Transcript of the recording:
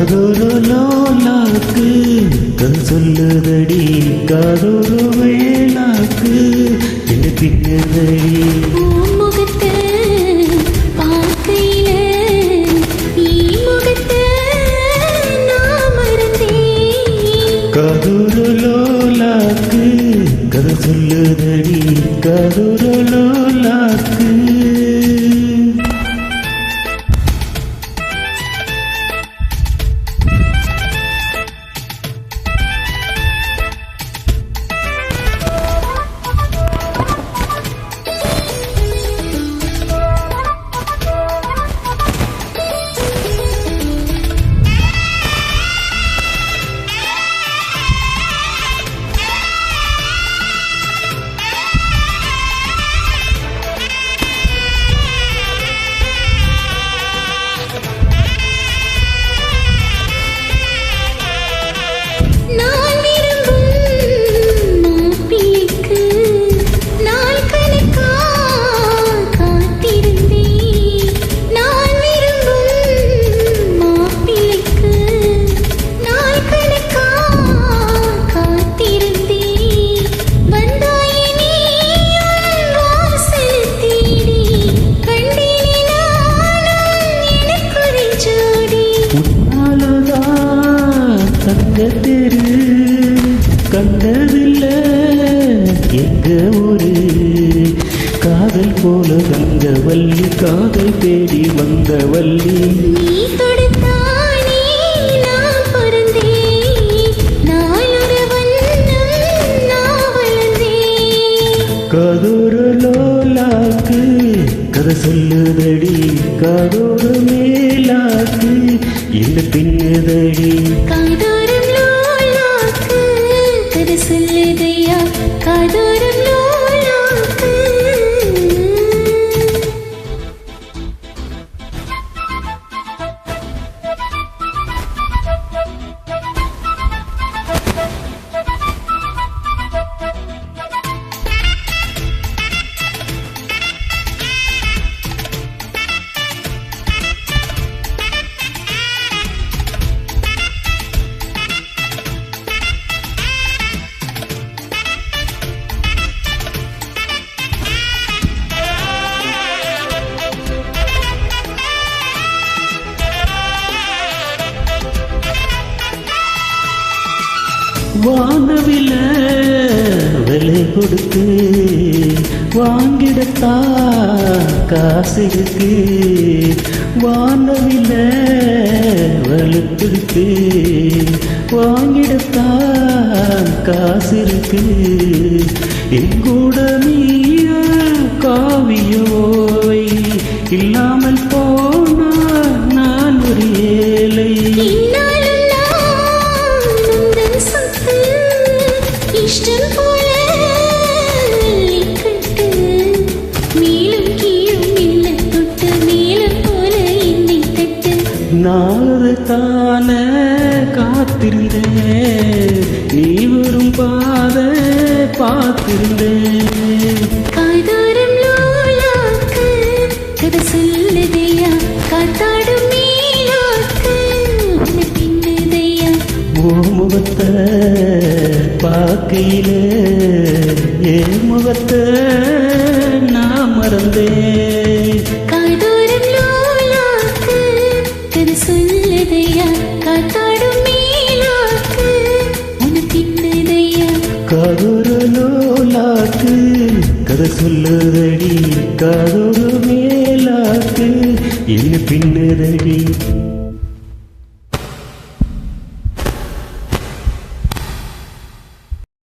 காதொரு லோலாக்கு கண் சொல்லுதடி காதொரு வேளாக்கு என்று பின்னதடி காதொரு லோலாக்கு கதை சொல்லுதடி காதொரு லோலாக்கு தங்கத்தெரு கண்டதில்ல எங்க ஒரு காதல் போல வந்த வள்ளி காதல் தேடி வந்த வள்ளி காதொரு லோலாக்கு கதை சொல்லுதடி காதொரு மேலாக்கு இந்த பின்னதடி காதோரம் லோலாக்கு கதை சொல்லுதையா காதோரம் லோலாக்கு வானவில விலை கொடுத்து வாங்கிடத்தா காசு இருக்கு வானவில வலுத்திருக்கு வாங்கிடத்தா காசு இருக்கு எங்கூட நீய காவியோவை இல்லாமல் போனா நான் ஒரு ஏழை இஷ்டம் போல கட்டு மேலும் கீழும் இல்லை தொட்டு மேலும் போல என்னை தட்டு நாளது தான காத்திருந்தேன் நீ வரும் பாத பார்த்திருந்தேன் காதோரம் லோலாக்கு கதை சொல்லுதையா காத்தாடும் மேலாக்கு பின்னுதையா ஓ முகத்தை பார்க்கையில என் முகத்தை நான் மறந்தேன் காதோரம் லோலாக்கு கதை சொல்லுதையா காத்தாடும் மேலாக்கு உன பின்னுதையா காதொரு லோலாக்கு கதை சொல்லுதடி காதொரு மேலாக்கு என்ன பின்னதடி